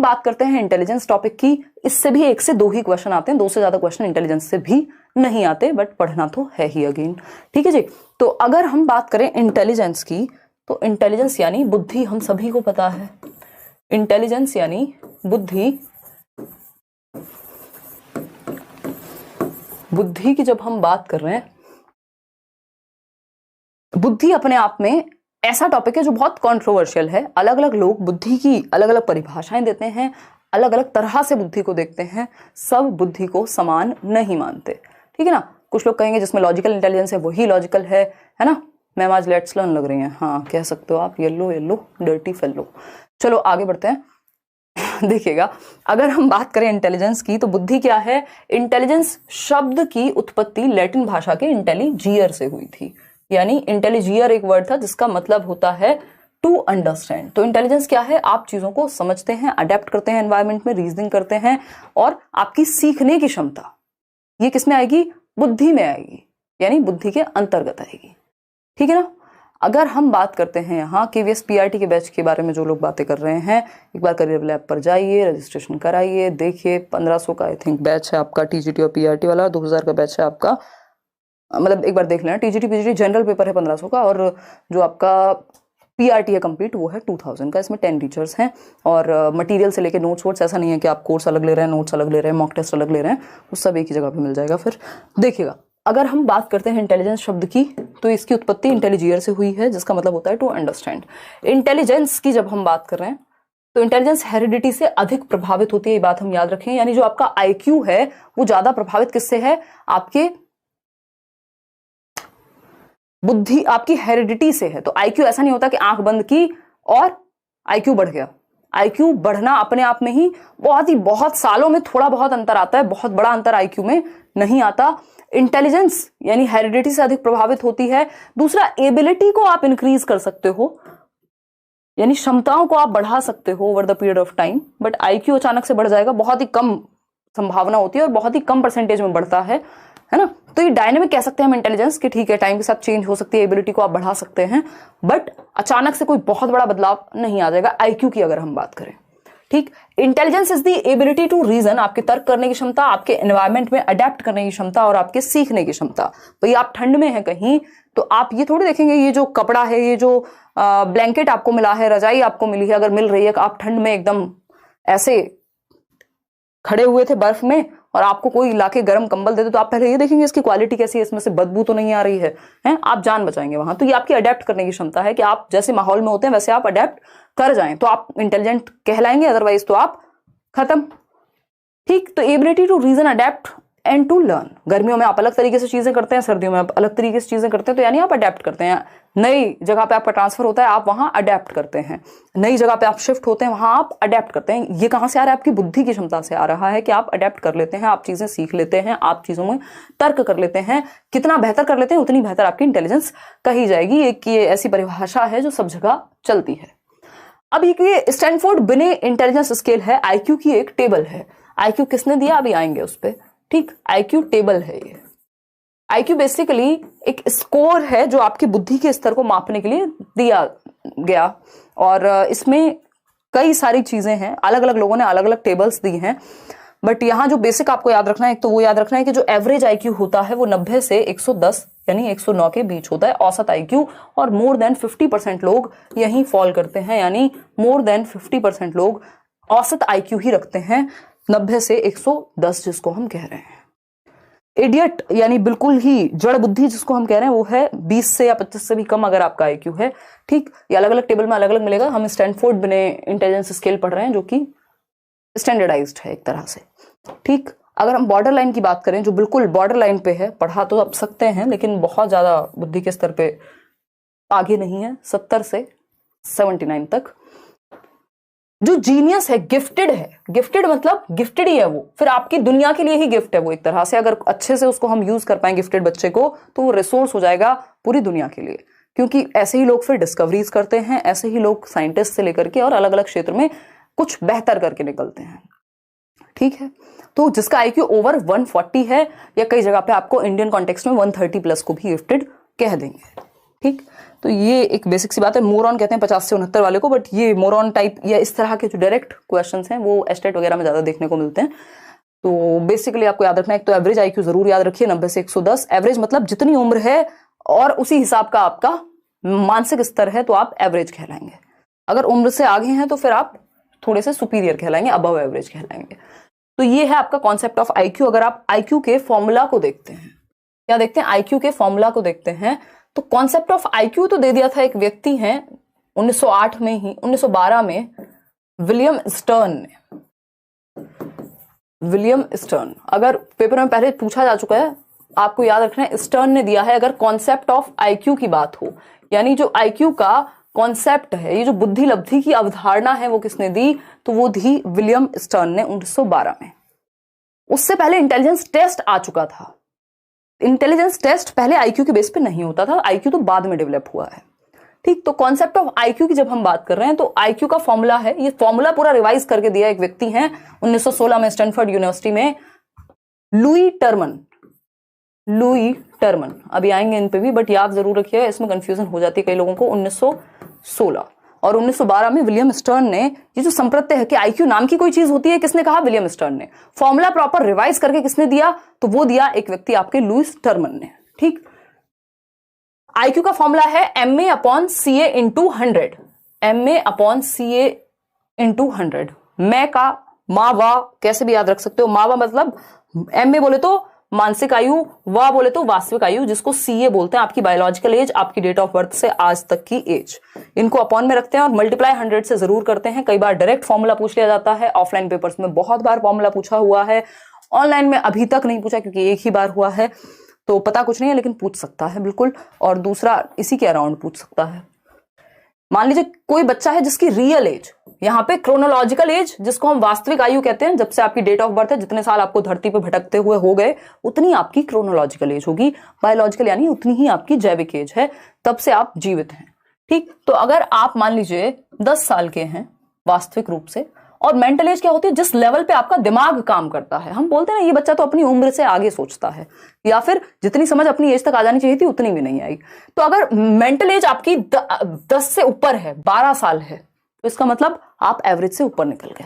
बात करते हैं इंटेलिजेंस टॉपिक की, इससे भी 1 से 2 ही क्वेश्चन आते हैं, 2 से ज्यादा क्वेश्चन इंटेलिजेंस से भी नहीं आते, बट पढ़ना तो है ही अगेन। ठीक है जी। तो अगर हम बात करें इंटेलिजेंस की, तो इंटेलिजेंस यानी बुद्धि, हम सभी को पता है इंटेलिजेंस यानी बुद्धि। बुद्धि की जब हम बात कर रहे हैं, बुद्धि अपने आप में ऐसा टॉपिक है जो बहुत कंट्रोवर्शियल है। अलग अलग लोग बुद्धि की अलग अलग परिभाषाएं देते हैं, अलग अलग तरह से बुद्धि को देखते हैं, सब बुद्धि को समान नहीं मानते। ठीक है ना। कुछ लोग कहेंगे जिसमें लॉजिकल इंटेलिजेंस है वही लॉजिकल है ना। मैम आज लेट्स लर्न लग रही हैं, हाँ कह सकते हो आप, येलो येलो डर्टी फेलो। चलो आगे बढ़ते हैं। देखिएगा, अगर हम बात करें इंटेलिजेंस की, तो बुद्धि क्या है? इंटेलिजेंस शब्द की उत्पत्ति लैटिन भाषा के इंटेलिजियर से हुई थी। यानी इंटेलिजियर एक वर्ड था जिसका मतलब होता है टू अंडरस्टैंड। तो इंटेलिजेंस क्या है? आप चीजों को समझते हैं, अडेप्ट करते हैं एनवायरमेंट में, रीजनिंग करते हैं, और आपकी सीखने की क्षमता ये किसमें आएगी? बुद्धि में आएगी, यानी बुद्धि के अंतर्गत आएगी। ठीक है ना। अगर हम बात करते हैं यहाँ KVS PRT के बैच के बारे में, जो लोग बातें कर रहे हैं, एक बार करियर लैब पर जाइए, रजिस्ट्रेशन कराइए, देखिए 1500 का आई थिंक बैच है आपका TGT और PRT वाला, 2000 का बैच है आपका, मतलब एक बार देख लेना। TGT PGT जनरल पेपर है 1500 का, और जो आपका PRT है कंप्लीट वो है 2000 का। इसमें 10 टीचर्स हैं, और मटेरियल से लेके नोट्स वोट्स, ऐसा नहीं है कि आप कोर्स अलग ले रहे हैं, नोट्स अलग ले रहे हैं, मॉक टेस्ट अलग ले रहे हैं, वो सब एक ही जगह पे मिल जाएगा। फिर देखिएगा, अगर हम बात करते हैं इंटेलिजेंस शब्द की, तो इसकी उत्पत्ति इंटेलिजियर से हुई है, जिसका मतलब होता है टू अंडरस्टैंड। इंटेलिजेंस की जब हम बात कर रहे हैं, तो इंटेलिजेंस हेरिडिटी से अधिक प्रभावित होती है, ये बात हम याद रखें। यानी जो आपका IQ है वो ज्यादा प्रभावित किससे है? आपके बुद्धि, आपकी हेरिडिटी से है। तो IQ ऐसा नहीं होता कि आंख बंद की और IQ बढ़ गया। IQ बढ़ना अपने आप में ही बहुत सालों में थोड़ा बहुत अंतर आता है, बहुत बड़ा अंतर IQ में नहीं आता। इंटेलिजेंस यानी हेरिडिटी से अधिक प्रभावित होती है। दूसरा, एबिलिटी को आप इंक्रीज कर सकते हो, यानी क्षमताओं को आप बढ़ा सकते हो over the period of time, but IQ अचानक से बढ़ जाएगा, बहुत ही कम संभावना होती है और बहुत ही कम परसेंटेज में बढ़ता है ना। तो ये डायनेमिक कह सकते हैं हम इंटेलिजेंस कि ठीक है, टाइम के साथ चेंज हो सकती है, एबिलिटी को आप बढ़ा सकते हैं, बट अचानक से कोई बहुत बड़ा बदलाव नहीं आ जाएगा IQ की अगर हम बात करें। ठीक। Intelligence is the ability to reason, आपके तर्क करने की क्षमता, आपके एनवायरमेंट में अडेप्ट करने की क्षमता, और आपके सीखने की क्षमता। भाई आप ठंड में हैं कहीं, तो आप ये थोड़ी देखेंगे ये जो कपड़ा है, ये जो ब्लैंकेट आपको मिला है, रजाई आपको मिली है, अगर मिल रही है, आप ठंड में एकदम ऐसे खड़े हुए थे बर्फ में, और आपको कोई लाके गर्म कंबल दे दे, तो आप पहले ये देखेंगे इसकी क्वालिटी कैसी है, इसमें से बदबू तो नहीं आ रही है, आप जान बचाएंगे वहां। तो ये आपकी अडेप्ट करने की क्षमता है कि आप जैसे माहौल में होते हैं वैसे आप अडेप्ट कर जाएं, तो आप इंटेलिजेंट कहलाएंगे, अदरवाइज तो आप खत्म। ठीक। तो ability to reason, adept and to learn. गर्मियों में आप अलग तरीके से चीजें करते हैं, सर्दियों में आप अलग तरीके से चीजें करते हैं, तो यानी आप अडेप्ट करते हैं। नई जगह पे आपका ट्रांसफर होता है, आप वहां अडेप्ट करते हैं। नई जगह पे आप शिफ्ट होते हैं, वहां आप अडेप्ट करते हैं। ये कहां से आ रहा है? आपकी बुद्धि की क्षमता से आ रहा है कि आप अडेप्ट कर लेते हैं, आप चीजें सीख लेते हैं, आप चीजों में तर्क कर लेते हैं। कितना बेहतर कर लेते हैं उतनी बेहतर आपकी इंटेलिजेंस कही जाएगी। एक ये ऐसी परिभाषा है जो सब जगह चलती है। अब ये स्टैनफोर्ड बिने इंटेलिजेंस स्केल है, IQ की एक टेबल है। IQ किसने दिया? अभी आएंगे उस पर। ठीक। IQ टेबल है ये। IQ बेसिकली एक स्कोर है जो आपकी बुद्धि के स्तर को मापने के लिए दिया गया, और इसमें कई सारी चीजें हैं, अलग अलग लोगों ने अलग अलग टेबल्स दी हैं, बट यहां जो बेसिक आपको याद रखना है, एक तो वो याद रखना है कि जो एवरेज IQ होता है वो 90 से 110 यानी 109 के बीच होता है औसत IQ, और मोर देन 50% लोग यहीं फॉल करते हैं, यानी मोर देन 50% लोग औसत IQ ही रखते हैं, 90 से 110 जिसको हम कह रहे हैं। इडियट यानी बिल्कुल ही जड़ बुद्धि जिसको हम कह रहे हैं, वो है 20 से या 25 से भी कम अगर आपका IQ है। ठीक। ये अलग अलग टेबल में अलग अलग मिलेगा। हम स्टैनफोर्ड बिने इंटेलिजेंस स्केल पढ़ रहे हैं जो कि स्टैंडर्डाइज्ड है एक तरह से। ठीक। अगर हम बॉर्डर लाइन की बात करें, जो बिल्कुल बॉर्डर लाइन पे है, पढ़ा तो आप सकते हैं लेकिन बहुत ज्यादा बुद्धि के स्तर पे आगे नहीं है, 70 से 79 तक। जो जीनियस है, गिफ्टेड है, गिफ्टेड मतलब गिफ्टेड ही है वो, फिर आपकी दुनिया के लिए ही गिफ्ट है वो एक तरह से। अगर अच्छे से उसको हम यूज कर पाए गिफ्टेड बच्चे को, तो वो रिसोर्स हो जाएगा पूरी दुनिया के लिए, क्योंकि ऐसे ही लोग फिर डिस्कवरीज करते हैं, ऐसे ही लोग साइंटिस्ट से लेकर के और अलग अलग क्षेत्र में कुछ बेहतर करके निकलते हैं। ठीक है। तो जिसका IQ ओवर 140 है, या कई जगह पे आपको इंडियन कॉन्टेक्स्ट में 130 प्लस को भी गिफ्टेड कह देंगे। ठीक, तो ये एक बेसिक सी बात है। मोरॉन कहते हैं 50 से 69 वाले को, बट ये मोरॉन टाइप या इस तरह के जो डायरेक्ट क्वेश्चंस हैं वो एस्टेट वगैरह में ज्यादा देखने को मिलते हैं। तो बेसिकली आपको याद रखना है, एक तो एवरेज आईक्यू जरूर याद रखिए 90 से 110। एवरेज मतलब जितनी उम्र है और उसी हिसाब का आपका मानसिक स्तर है तो आप एवरेज कहलाएंगे। अगर उम्र से आगे हैं तो फिर आप थोड़े से सुपीरियर कहलाएंगे, अबव एवरेज कहलाएंगे। तो ये है आपका कॉन्सेप्ट ऑफ आईक्यू। अगर आप आईक्यू के फॉर्मूला को देखते हैं, क्या देखते हैं, आईक्यू के फॉर्मूला को देखते हैं, तो कॉन्सेप्ट ऑफ आईक्यू तो दे दिया था। एक व्यक्ति हैं 1908 में ही 1912 में विलियम स्टर्न, अगर पेपर में पहले पूछा जा चुका है, आपको याद रखना है स्टर्न ने दिया है। अगर कॉन्सेप्ट ऑफ आईक्यू की बात हो, यानी जो आईक्यू का कॉन्सेप्ट है, ये जो बुद्धि लब्धि की अवधारणा है, वो किसने दी, तो वो दी विलियम स्टर्न ने 1912 में। उससे पहले इंटेलिजेंस टेस्ट आ चुका था। इंटेलिजेंस टेस्ट पहले आईक्यू के बेस पे नहीं होता था, आईक्यू तो बाद में डेवलप हुआ है। ठीक, तो कॉन्सेप्ट ऑफ आईक्यू की जब हम बात कर रहे हैं तो आईक्यू का फॉर्मूला है, ये फॉर्मूला पूरा रिवाइज करके दिया एक व्यक्ति हैं 1916 में स्टैनफोर्ड यूनिवर्सिटी में, लुई टर्मन। अभी आएंगे इन पे भी, बट याद जरूर रखिएगा, इसमें कंफ्यूजन हो जाती है कई लोगों को। 1916 और 1912 में विलियम स्टर्न ने ये जो संप्रत्यय है कि आईक्यू नाम की कोई चीज होती है, किसने कहा, विलियम स्टर्न ने। फॉर्मूला प्रॉपर रिवाइज करके किसने दिया, तो वो दिया एक व्यक्ति आपके लुईस टर्मन ने। ठीक, आईक्यू का फॉर्मूला है MA/CA इंटू 100। MA/CA into 100। मैं का मा वा कैसे भी याद रख सकते हो। मा वा मतलब MA बोले तो मानसिक आयु, वाह बोले तो वास्तविक आयु, जिसको CA बोलते हैं, आपकी बायोलॉजिकल एज, आपकी डेट ऑफ बर्थ से आज तक की एज। इनको अपॉन में रखते हैं और मल्टीप्लाई 100 से जरूर करते हैं। कई बार डायरेक्ट फॉर्मूला पूछ लिया जाता है, ऑफलाइन पेपर्स में बहुत बार फॉर्मूला पूछा हुआ है, ऑनलाइन में अभी तक नहीं पूछा क्योंकि एक ही बार हुआ है, तो पता कुछ नहीं है, लेकिन पूछ सकता है बिल्कुल। और दूसरा इसी के अराउंड पूछ सकता है। मान लीजिए कोई बच्चा है जिसकी रियल एज, यहाँ पे क्रोनोलॉजिकल एज जिसको हम वास्तविक आयु कहते हैं, जब से आपकी डेट ऑफ बर्थ है, जितने साल आपको धरती पे भटकते हुए हो गए, उतनी आपकी क्रोनोलॉजिकल एज होगी। बायोलॉजिकल यानी उतनी ही आपकी जैविक एज है, तब से आप जीवित हैं। ठीक, तो अगर आप मान लीजिए 10 साल के हैं वास्तविक रूप से, और मेंटल एज क्या होती है, जिस लेवल पे आपका दिमाग काम करता है। हम बोलते हैं ना, ये बच्चा तो अपनी उम्र से आगे सोचता है, या फिर जितनी समझ अपनी एज तक आ जानी चाहिए थी उतनी भी नहीं आई। तो अगर मेंटल एज आपकी 10 से ऊपर है, 12 साल है, तो इसका मतलब आप एवरेज से ऊपर निकल गए।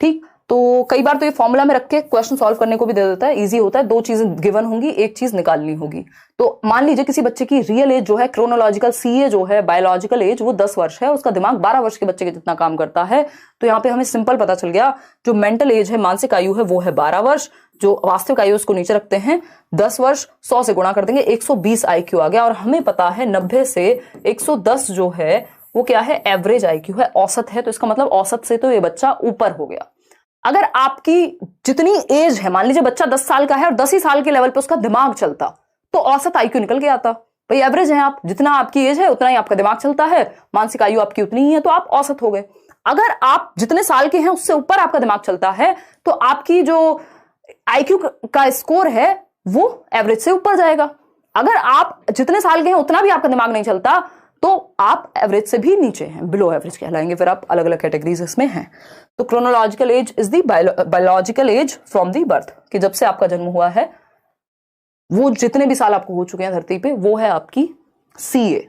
ठीक, तो कई बार तो ये फॉर्मूला में रख के क्वेश्चन सॉल्व करने को भी दे देता है, इजी होता है। 2 चीजें गिवन होंगी, एक चीज निकालनी होगी। तो मान लीजिए किसी बच्चे की रियल एज जो है, क्रोनोलॉजिकल CA जो है, बायोलॉजिकल एज, वो 10 वर्ष है, उसका दिमाग 12 वर्ष के बच्चे के जितना काम करता है। तो यहाँ पे हमें सिंपल पता चल गया, जो मेंटल एज है, मानसिक आयु है, वो है 12 वर्ष, जो वास्तविक आयु उसको नीचे रखते हैं 10 वर्ष, 100 से गुणा कर देंगे, 120 IQ आ गया। और हमें पता है 90 से 110 जो है वो क्या है, एवरेज IQ है, औसत है। तो इसका मतलब औसत से तो ये बच्चा ऊपर हो गया। अगर आपकी जितनी एज है, मान लीजिए बच्चा 10 साल का है और 10 ही साल के लेवल पे उसका दिमाग चलता, तो औसत IQ निकल के आता। भाई एवरेज है आप, जितना आपकी एज है उतना ही आपका दिमाग चलता है, मानसिक आयु आपकी उतनी ही है, तो आप औसत हो गए। अगर आप जितने साल के हैं उससे ऊपर आपका दिमाग चलता है, तो आपकी जो IQ का स्कोर है वो एवरेज से ऊपर जाएगा। अगर आप जितने साल के हैं उतना भी आपका दिमाग नहीं चलता, तो आप एवरेज से भी नीचे हैं, बिलो एवरेज कहलाएंगे। फिर आप अलग अलग कैटेगरीज इसमें हैं। तो chronological age is the biological age from the birth, कि जब से आपका जन्म हुआ है, वो जितने भी साल आपको हो चुके हैं धरती पे, वो है आपकी CA।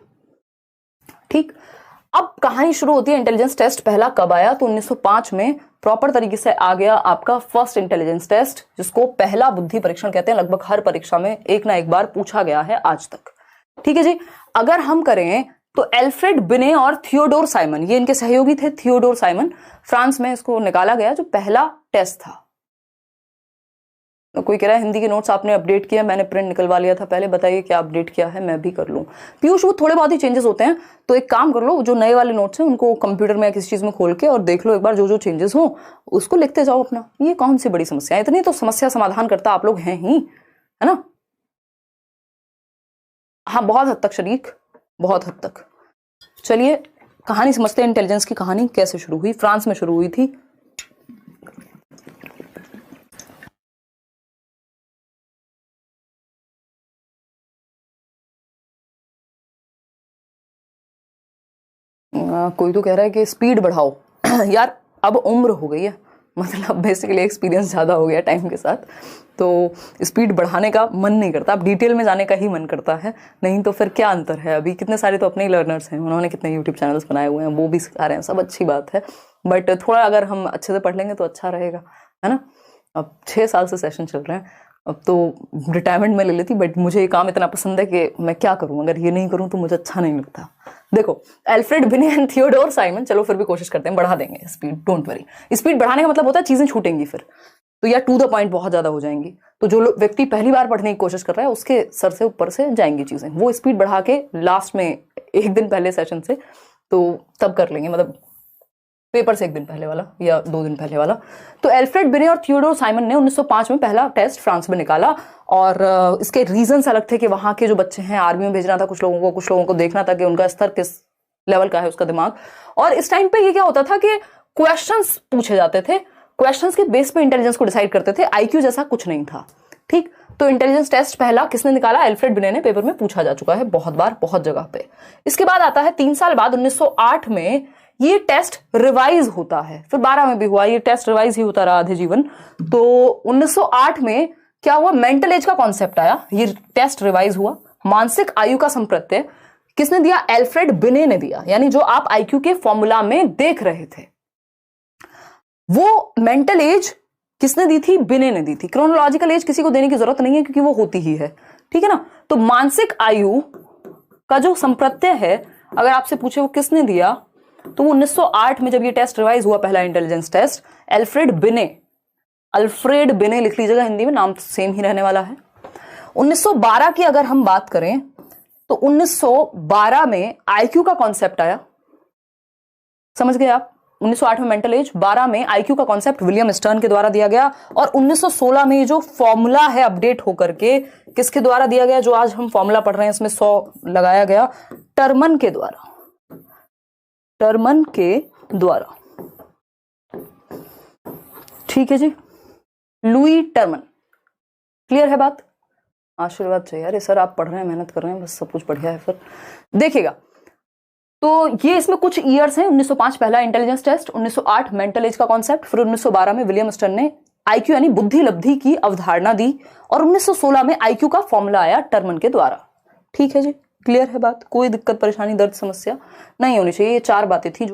ठीक, अब कहानी शुरू होती है। इंटेलिजेंस टेस्ट पहला कब आया, तो 1905 में प्रॉपर तरीके से आ गया आपका फर्स्ट इंटेलिजेंस टेस्ट, जिसको पहला बुद्धि परीक्षण कहते हैं। लगभग हर परीक्षा में एक ना एक बार पूछा गया है आज तक। ठीक है जी। अगर हम करें तो एल्फ्रेड बिने और थियोडोर साइमन, ये इनके सहयोगी थे। थियोडोर साइमन, फ्रांस में इसको निकाला गया जो पहला टेस्ट था। तो कोई कह रहा है हिंदी के नोट्स आपने अपडेट किया, मैंने प्रिंट निकलवा लिया था पहले, बताइए क्या अपडेट किया है, मैं भी कर लूं। पीयूष, वो थोड़े बहुत ही चेंजेस होते हैं, तो एक काम कर लो, जो नए वाले नोट्स हैं उनको कंप्यूटर में किसी चीज में खोल के और देख लो एक बार, जो जो चेंजेस हो उसको लिखते जाओ अपना। ये कौन सी बड़ी समस्या है, इतनी तो समस्या समाधान करता आप लोग हैं ही, है ना। हाँ, बहुत हद तक शरीक, बहुत हद तक। चलिए कहानी समझते हैं। इंटेलिजेंस की कहानी कैसे शुरू हुई, फ्रांस में शुरू हुई थी। कोई तो कह रहा है कि स्पीड बढ़ाओ यार अब उम्र हो गई है, मतलब बेसिकली एक्सपीरियंस ज़्यादा हो गया टाइम के साथ, तो स्पीड बढ़ाने का मन नहीं करता, अब डिटेल में जाने का ही मन करता है। नहीं तो फिर क्या अंतर है, अभी कितने सारे तो अपने ही लर्नर्स हैं, उन्होंने कितने यूट्यूब चैनल्स बनाए हुए हैं, वो भी सिखा रहे हैं, सब अच्छी बात है, बट थोड़ा अगर हम अच्छे से पढ़ लेंगे तो अच्छा रहेगा, है ना। अब 6 साल से सेशन चल रहे हैं, अब तो रिटायरमेंट में ले लेती, बट मुझे ये काम इतना पसंद है कि मैं क्या करूं, अगर ये नहीं करूं तो मुझे अच्छा नहीं लगता। देखो एल्फ्रेड बिने एंड थियोडोर साइमन, चलो फिर भी कोशिश करते हैं, बढ़ा देंगे स्पीड, डोंट वरी। स्पीड बढ़ाने का मतलब होता है चीजें छूटेंगी फिर तो, या टू द पॉइंट बहुत ज्यादा हो जाएंगी, तो जो व्यक्ति पहली बार पढ़ने की कोशिश कर रहा है उसके सर से ऊपर से जाएंगी चीजें, वो स्पीड बढ़ा के लास्ट में 1 दिन पहले सेशन से तो तब कर लेंगे, मतलब पेपर से 1 दिन पहले वाला या 2 दिन पहले वाला। तो एल्फ्रेड बिने और थियोडोर साइमन ने 1905 में पहला टेस्ट फ्रांस में निकाला, और इसके रीजंस अलग थे कि वहां के जो बच्चे हैं आर्मी में भेजना था कुछ लोगों को देखना था कि उनका स्तर किस लेवल का है, उसका दिमाग। और इस टाइम पे ये क्या होता था कि क्वेश्चंस पूछे जाते थे, क्वेश्चंस के बेस पे इंटेलिजेंस को डिसाइड करते थे, आईक्यू जैसा कुछ नहीं था, ठीक। तो इंटेलिजेंस टेस्ट पहला किसने निकाला, एल्फ्रेड बिने ने, पेपर में पूछा जा चुका है बहुत बार बहुत जगह पे। इसके बाद आता है 3 साल बाद 1908 में ये टेस्ट रिवाइज होता है, फिर 12 में भी हुआ, ये टेस्ट रिवाइज ही होता रहा आधे जीवन। तो 1908 में क्या हुआ, मेंटल एज का कॉन्सेप्ट आया, ये टेस्ट रिवाइज हुआ। मानसिक आयु का संप्रत्यय किसने दिया, एल्फ्रेड बिने ने दिया, यानी जो आप आईक्यू के फॉर्मूला में देख रहे थे वो मेंटल एज किसने दी थी, बिने ने दी थी। क्रोनोलॉजिकल एज किसी को देने की जरूरत नहीं है क्योंकि वो होती ही है, ठीक है ना। तो मानसिक आयु का जो संप्रत्यय है अगर आपसे पूछे वो किसने दिया, तो 1908 में जब ये टेस्ट रिवाइज हुआ, पहला इंटेलिजेंस टेस्ट, अल्फ्रेड बिने लिख लीजिएगा, हिंदी में नाम सेम ही रहने वाला है। 1912 की अगर हम बात करें तो 1912 में आईक्यू का कॉन्सेप्ट आया, समझ गए आप। 1908 में मेंटल एज, 12 में आईक्यू का कॉन्सेप्ट विलियम स्टर्न के द्वारा दिया गया, और 1916 में जो फॉर्मूला है अपडेट होकर के किसके द्वारा दिया गया, जो आज हम फॉर्मूला पढ़ रहे हैं इसमें 100 लगाया गया, टर्मन के द्वारा, ठीक है जी, लुई टर्मन। क्लियर है बात, आशीर्वाद चाहिए। अरे सर आप पढ़ रहे हैं, मेहनत कर रहे हैं, बस सब कुछ बढ़िया है। फिर देखिएगा, तो ये इसमें कुछ ईयर्स हैं, 1905 पहला इंटेलिजेंस टेस्ट, 1908 मेंटल एज का कॉन्सेप्ट, फिर 1912 में विलियम स्टर्न ने आईक्यू यानी बुद्धि लब्धि की अवधारणा दी, और 1916 में आईक्यू का फॉर्मूला आया टर्मन के द्वारा। ठीक है जी, क्लियर है बात, कोई दिक्कत परेशानी दर्द समस्या नहीं होनी चाहिए। ये 4 बातें थी।